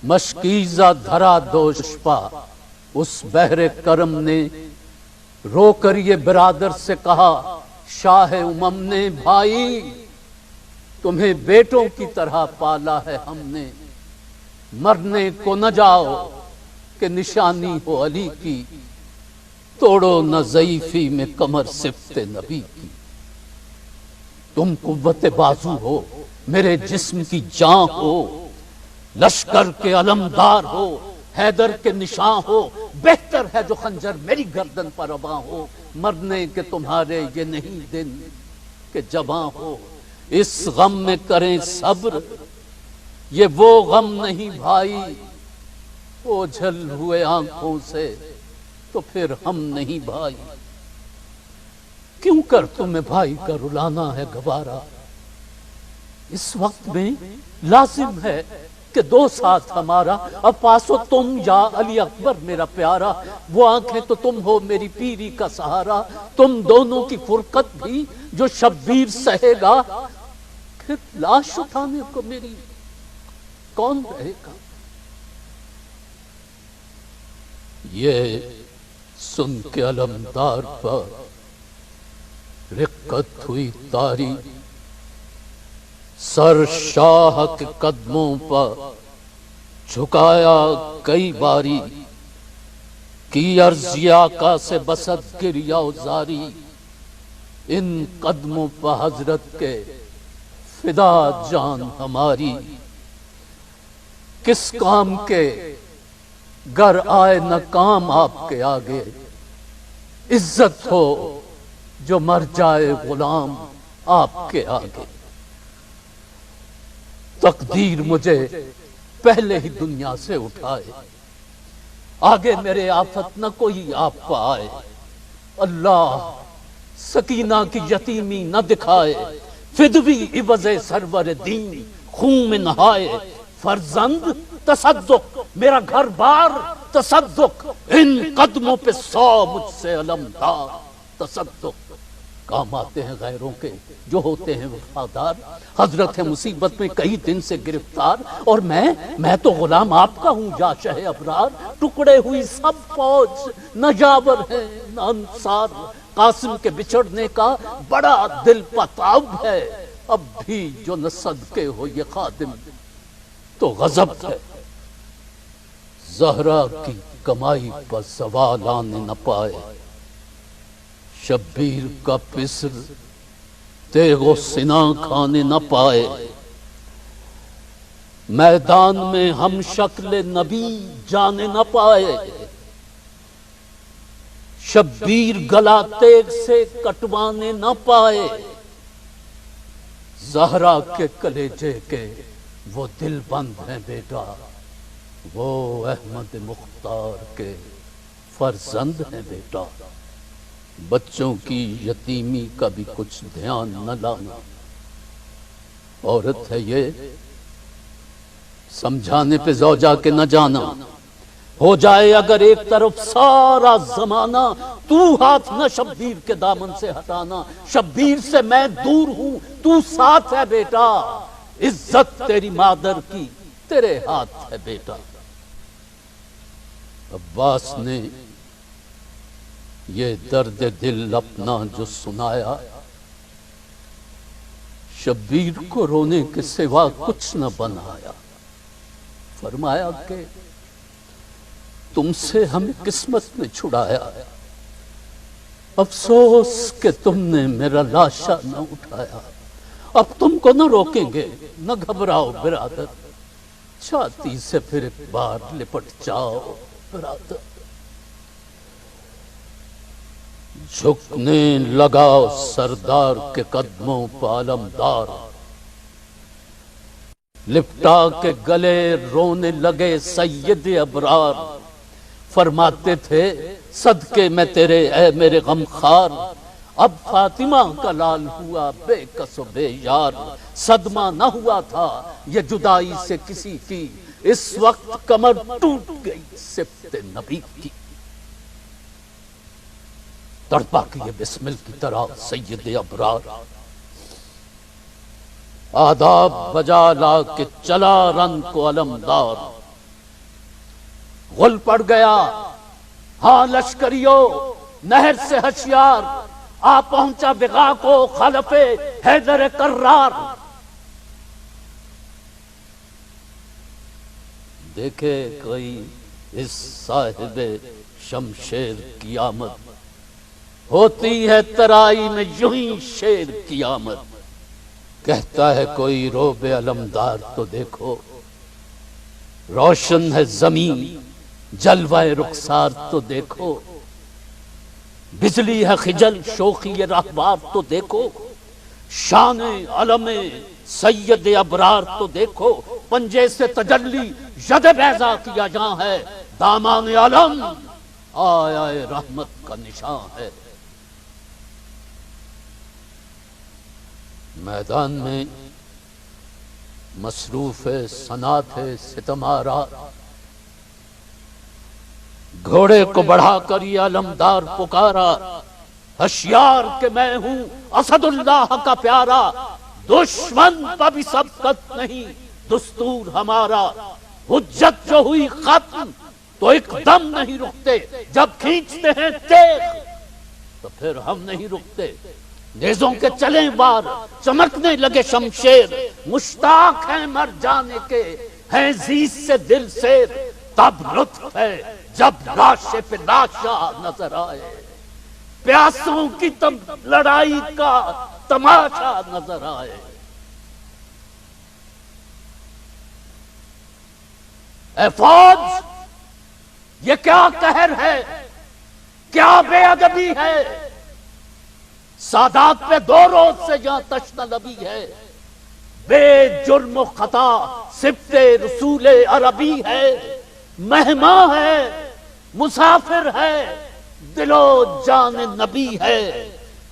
مشکیزہ دھرا دوش پا اس بحر کرم نے رو کر یہ برادر سے کہا شاہ امم نے بھائی تمہیں بیٹوں کی طرح پالا ہے ہم نے مرنے کو نہ جاؤ کہ نشانی ہو علی کی توڑو نہ ضعیفی میں کمر صفت نبی کی تم قوت بازو ہو میرے جسم کی جان ہو لشکر کے علمدار ہو حیدر کے نشان ہو بہتر ہے جو خنجر میری گردن پر رواں ہو مرنے کے تمہارے یہ نہیں دن کہ جواں ہو اس غم میں کریں صبر یہ وہ غم نہیں بھائی اوجھل ہوئے آنکھوں سے تو پھر ہم نہیں بھائی کیوں کر تمہیں بھائی کا رلانا ہے گوارا اس وقت میں لازم ہے کہ دو ساتھ ہمارا اب پاسو تم یا علی اکبر میرا پیارا وہ آنکھیں تو تم ہو میری پیری کا سہارا تم دونوں کی فرقت بھی جو شبیر سہے گا پھر لاش اٹھانے کو میری کون رہے گا یہ سن کے علمدار پر رقت ہوئی تاری سر شاہ کے قدموں پر جھکایا کئی باری کی عرضی آقا سے بسط گریہ ازاری ان قدموں پر حضرت کے فدا جان ہماری کس کام کے گر آئے نہ کام آپ کے آگے عزت ہو جو مر جائے غلام آپ کے آگے تقدیر مجھے پہلے ہی دنیا سے اٹھائے آگے میرے آفت نہ کوئی آپ پہ آئے اللہ سکینہ کی یتیمی نہ دکھائے فدوی عوض سرور دین خون میں نہائے فرزند تصدق میرا گھر بار تصدق ان قدموں پہ 100 مجھ سے علمدار تصدق کام آتے ہیں غیروں کے جو ہوتے ہیں وفادار حضرت ہے مصیبت میں کئی دن سے گرفتار اور میں تو غلام آپ کا ہوں یا شہ ابرار ٹکڑے ہوئی سب فوج نہ جابر ہے نہ انصار قاسم کے بچھڑنے کا بڑا دل پتاب ہے اب بھی جو نہ صدقے ہو یہ خادم تو غضب ہے زہرا کی کمائی پر زوال آنے نہ پائے شبیر کا پسر تیغ و سنا کھانے نہ پائے میدان میں ہم شکل نبی جانے نہ پائے شبیر گلا تیغ سے کٹوانے نہ پائے زہرا کے کلیجے کے وہ دل بند ہیں بیٹا وہ احمد مختار کے فرزند ہیں بیٹا بچوں کی یتیمی کا بھی کچھ دھیان نہ لانا عورت ہے یہ سمجھانے پہ زوجہ کے نہ جانا ہو جائے اگر ایک طرف سارا زمانہ تو ہاتھ نہ شبیر کے دامن سے ہٹانا شبیر سے میں دور ہوں تو ساتھ ہے بیٹا عزت تیری مادر کی تیرے ہاتھ ہے بیٹا عباس نے یہ درد دل اپنا جو سنایا شبیر کو رونے کے سوا کچھ نہ بنایا فرمایا کہ تم سے ہمیں قسمت نے چھڑایا افسوس کہ تم نے میرا لاشا نہ اٹھایا اب تم کو نہ روکیں گے نہ گھبراؤ برادر چھاتی سے پھر ایک بار لپٹ جاؤ برادر جھکنے لگا سردار کے قدموں پہ علمدار لپٹا کے گلے رونے لگے سید ابرار فرماتے تھے صدقے میں تیرے اے میرے غمخار اب فاطمہ کا لال ہوا بے کس و بے یار صدمہ نہ ہوا تھا یہ جدائی سے کسی کی اس وقت کمر ٹوٹ گئی صفت نبی کی تڑپا کی یہ بسمل کی طرح سید ابرار آداب بجا لا کے چلا رن کو علمدار غل پڑ گیا ہاں لشکریو نہر سے ہوشیار، آ پہنچا بغا کو خلف حیدر کرار۔ دیکھے کوئی اس صاحب شمشیر کی آمد، ہوتی ہے ترائی میں یوں ہی شیر کی آمد۔ کہتا ہے کوئی روب علمدار تو دیکھو، روشن ہے زمین جلوہ رخسار تو دیکھو، بجلی ہے خجل شوخی رہبار تو دیکھو، شان علم سید ابرار تو دیکھو، پنجے سے تجلی ید بیضا کیا جہاں ہے، دامان علم آیا رحمت کا نشان ہے۔ میدان میں مصروف صنعت ستم آرا، گھوڑے کو بڑھا کر یہ علمدار پکارا، ہوشیار کہ میں ہوں اسد اللہ کا پیارا، دشمن پر بھی سبقت نہیں دستور ہمارا، حجت جو ہوئی ختم تو ایک دم نہیں رکتے، جب کھینچتے ہیں تیغ تو پھر ہم نہیں رکتے، نیزوں کے چلیں بار چمکنے لگے شمشیر، مشتاق ہیں مر جانے کے ہیں زیز سے دل سیر، تب لطف ہے جب لاشے پہ لاشا نظر آئے، پیاسوں کی تب لڑائی کا تماشا نظر آئے۔ اے فوج یہ کیا قہر ہے، کیا بے ادبی ہے، سادات پہ 2 روز سے جہاں تشنہ لبی ہے، بے جرم و خطا صفت رسول عربی ہے، مہمان ہے مسافر ہے دل و جان نبی ہے،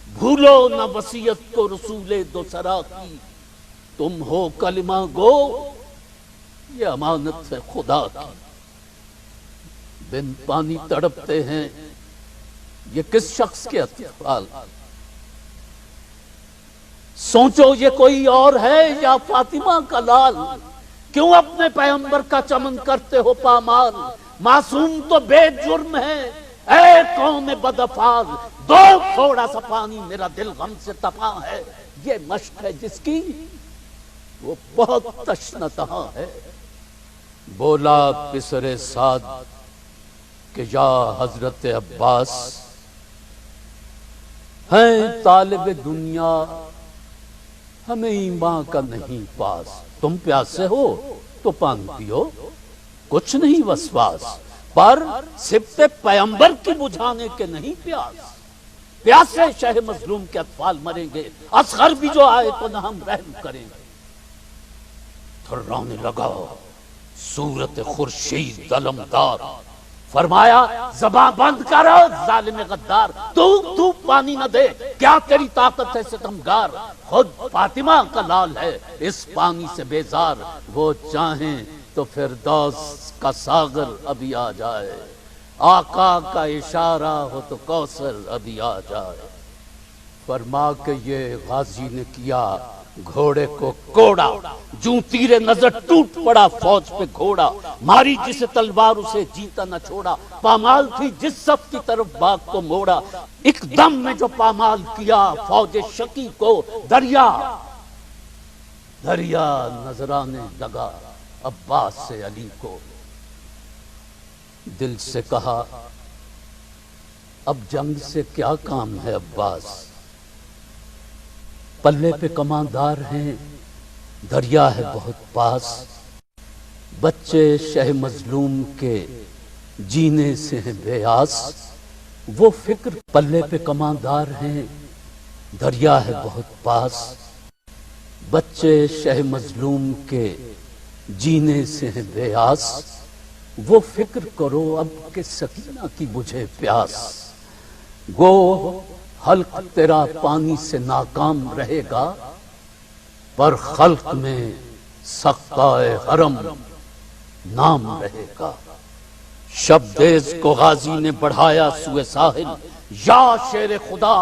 بھولو نہ وصیت کو رسول دوسرا کی، تم ہو کلمہ گو یہ امانت ہے خدا کی، بن پانی تڑپتے ہیں یہ کس شخص کے اطفال، سوچو یہ کوئی اور ہے یا فاطمہ کا لال، کیوں اپنے پیغمبر کا چمن کرتے ہو پامال، معصوم تو بے جرم ہے اے قوم بدافعال، دو تھوڑا سا پانی میرا دل غم سے تپا ہے، یہ مشق ہے جس کی وہ بہت تشنہ ہے۔ بولا پسر سعد کہ یا حضرت عباس، ہیں طالب دنیا ہمیں ایمان کا نہیں پاس، تم پیاسے ہو تو پانی پیو کچھ نہیں وسواس، پر صفت پیغمبر کی بجھانے کے نہیں پیاس، پیاسے شہ مظلوم کے اطفال مریں گے، اصغر بھی جو آئے تو نہ ہم رحم کریں گے۔ تھرانے لگا صورت خورشید علمدار، فرمایا زباں بند کر ظالم غدار، تو پانی نہ دے کیا تیری طاقت ہے ستمگار، خود فاطمہ کا لال ہے اس پانی سے بیزار، وہ چاہیں تو فردوس کا ساغر ابھی آ جائے، آقا کا اشارہ ہو تو کوثر ابھی آ جائے۔ فرما کہ یہ غازی نے کیا گھوڑے کو کوڑا، جوں تیر نظر ٹوٹ پڑا فوج پہ گھوڑا، ماری جسے تلوار اسے جیتا نہ چھوڑا، پامال تھی جس صف کی طرف باغ کو موڑا، ایک دم میں جو پامال کیا فوج شکی کو دریا نظر آنے لگا عباس سے علی کو، دل سے کہا اب جنگ سے کیا کام ہے عباس، پلے پہ کماندار ہیں دریا ہے بہت پاس، بچے شہ مظلوم کے جینے سے ہیں بے آس، وہ فکر پلے پہ کماندار ہیں دریا ہے بہت پاس، بچے شہ مظلوم کے جینے سے ہیں بے آس، وہ فکر کرو اب کہ سکینہ کی بجھے پیاس، گو حلق تیرا پانی سے ناکام رہے گا، پر خلق میں سقائے حرم نام رہے گا۔ شبدیز کو غازی نے بڑھایا سوئے ساحل، یا شیر خدا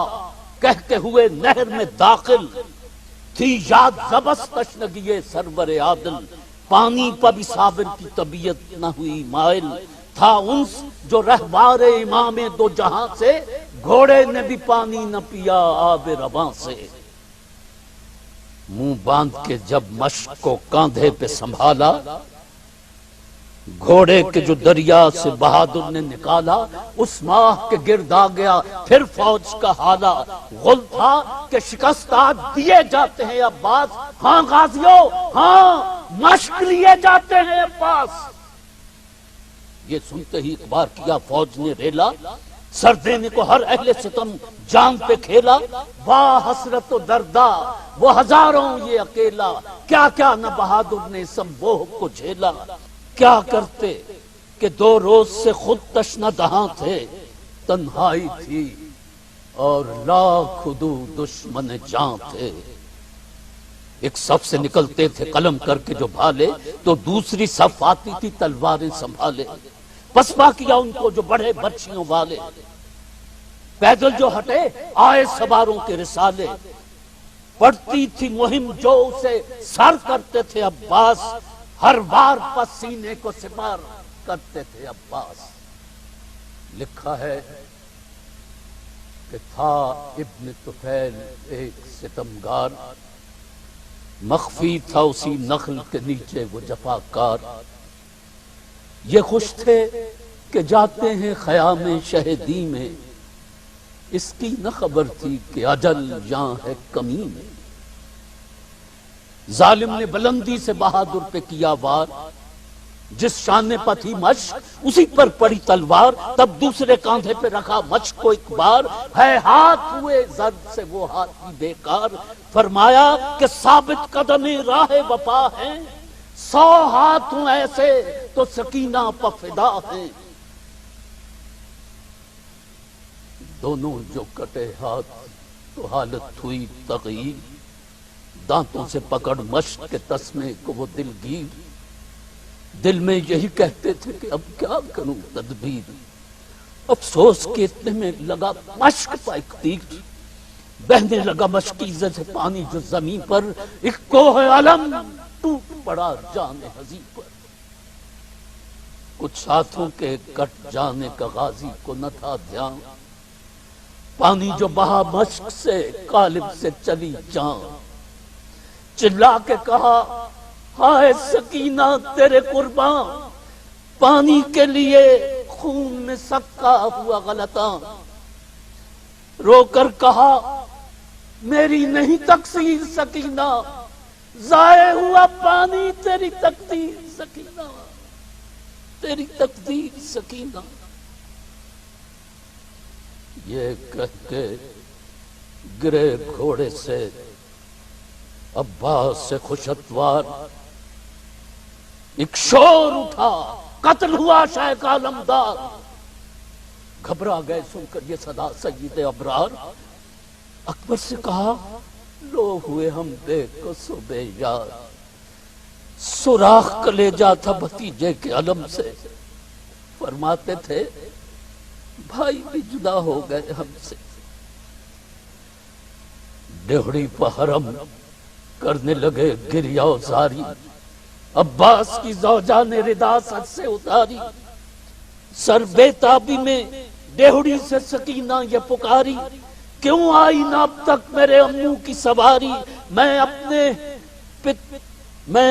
کہہ کے ہوئے نہر میں داخل، تھی یاد زبست تشنگی سرور عادل، پانی پر بھی صابر کی طبیعت نہ ہوئی مائل، تھا انس جو رہوار امام دو جہاں سے، گھوڑے نے بھی پانی نہ پیا آب رواں سے۔ منہ باندھ کے جب مشق کو کاندھے پہ سنبھالا، گھوڑے کے جو دریا سے بہادر نے نکالا، اس ماہ کے گرد آ گیا پھر فوج کا حالہ۔ غل تھا کہ شکست آج دیے جاتے ہیں عباس، ہاں غازیوں ہاں مشق لیے جاتے ہیں عباس۔ یہ سنتے ہی اقبال کیا فوج نے ریلا، سر دینے کو ہر اہل ستم جان پہ کھیلا۔ واہ حسرت و دردا وہ ہزاروں یہ اکیلا، کیا کیا نہ بہادر نے سمبوہ کو جھیلا۔ کیا کرتے کہ 2 روز سے خود تشنہ دہاں تھے، تنہائی تھی اور لاکھ عدو دشمن جاں تھے۔ ایک صف سے نکلتے تھے قلم کر کے جو بھالے، تو دوسری صف آتی تھی تلواریں سنبھالے۔ پسپا کیا ان کو جو بڑھے برچھیوں والے، پیدل جو ہٹے آئے سواروں کے رسالے۔ پڑتی تھی مہم جو اسے سر کرتے تھے عباس، ہر بار پسینے کو سپار کرتے تھے عباس۔ لکھا ہے کہ تھا ابن طفیل ایک ستمگار، مخفی تھا اسی نخل کے نیچے وہ جفاکار۔ یہ خوش تھے کہ جاتے ہیں خیام شہیدی میں، اس کی نہ خبر تھی کہ اجل یہاں ہے کمی میں۔ ظالم نے بلندی سے بہادر پہ کیا وار، جس شانے پر تھی مشق اسی پر پڑی تلوار۔ تب دوسرے کاندھے پہ رکھا مشق کو ایک بار، ہے ہاتھ ہوئے زرد سے وہ ہاتھی بیکار۔ فرمایا کہ ثابت قدم راہ وفا ہیں، 100 ہاتھ ہوں ایسے تو سکینہ پہ فدا ہیں۔ دونوں جو کٹے ہاتھ تو حالت ہوئی تغییر، دانتوں سے پکڑ مشق کے تسمے کو وہ دلگیر۔ دل میں یہی کہتے تھے کہ اب کیا کروں تدبیر، افسوس کے اتنے میں لگا مشق پا ایک تیر۔ بہنے لگا مشکیزے سے پانی جو زمین پر، ایک کوہ علم ٹوٹ پڑا جان حزی پر۔ کچھ ہاتھوں کے کٹ جانے کا غازی کو نہ تھا دھیان، پانی جو بہا مشق سے قالب سے چلی جان۔ چلا کے کہا ہائے سکینہ تیرے قربان، پانی کے لیے خون میں سکا ہوا غلطاں۔ رو کر کہا میری نہیں تقصیر سکینہ، ضائع ہوا پانی تیری تقدیر سکینہ، تیری تقدیر سکینہ۔ یہ کہہ کے گرے گھوڑے سے عباس سے خوشتوار، ایک شور اٹھا قتل ہوا شیخ عالمدار۔ گھبرا گئے سن کر یہ صدا سید ابرار، اکبر سے کہا لو ہوئے ہم بے کس و بے یار۔ سوراخ کلیجا تھا بھتیجے کے علم سے، فرماتے تھے بھائی بھی جدا ہو گئے ہم سے۔ ڈہڑی پہ حرم کرنے لگے گریہ و زاری، عباس کی زوجہ نے ردا سر سے اتاری۔ سر بے تابی میں ڈہڑی سے سکینہ یہ پکاری، کیوں آئی نہ اب تک میرے امو کی سواری؟ میں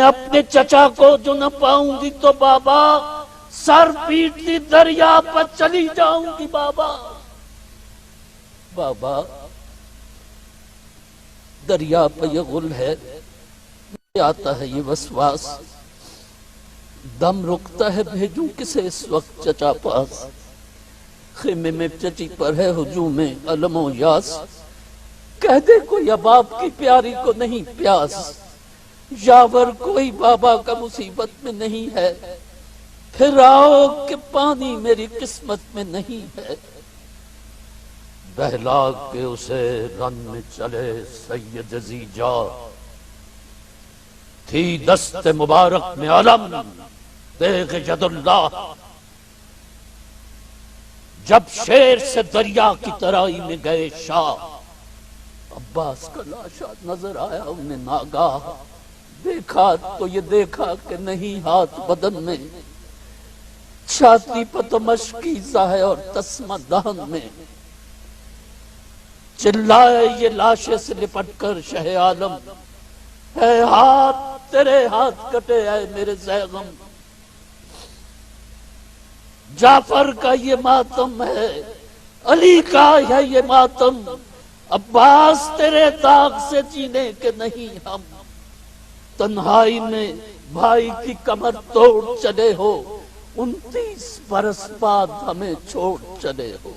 اپنے چچا کو جو نہ پاؤں گی تو بابا، سر پیٹتی دریا پر چلی جاؤں گی بابا۔ بابا دریا پہ یہ غل ہے، آتا ہے یہ وسواس، دم رکتا ہے بھیجوں کسے اس وقت چچا پاس۔ خیمے میں چچی پر ہے ہجوم علم و یاس، کہہ دے کوئی اباب کی پیاری کو نہیں پیاس۔ یاور کوئی بابا کا مصیبت میں نہیں ہے، پھر آؤ کہ پانی میری قسمت میں نہیں ہے۔ بہلا کے اسے رن میں چلے سید زیجا، تھی دست مبارک میں علم تیغ ید اللہ۔ جب شیر سے دریا کی ترائی میں گئے شاہ، عباس کا لاشا نظر آیا انہیں ناگاہ۔ دیکھا تو یہ دیکھا کہ نہیں ہاتھ بدن میں، چھاتی پر تو مشکیزہ ہے اور تسمہ دہن میں، چلائے یہ لاشیں سے لپٹ کر شہ عالم، اے ہاتھ تیرے ہاتھ کٹے اے میرے زیغم۔ جعفر کا یہ ماتم ہے، علی کا ہے یہ ماتم، عباس تیرے داغ سے جینے کے نہیں ہم۔ تنہائی میں بھائی کی کمر توڑ چلے ہو، 29 برس بعد ہمیں چھوڑ چلے ہو۔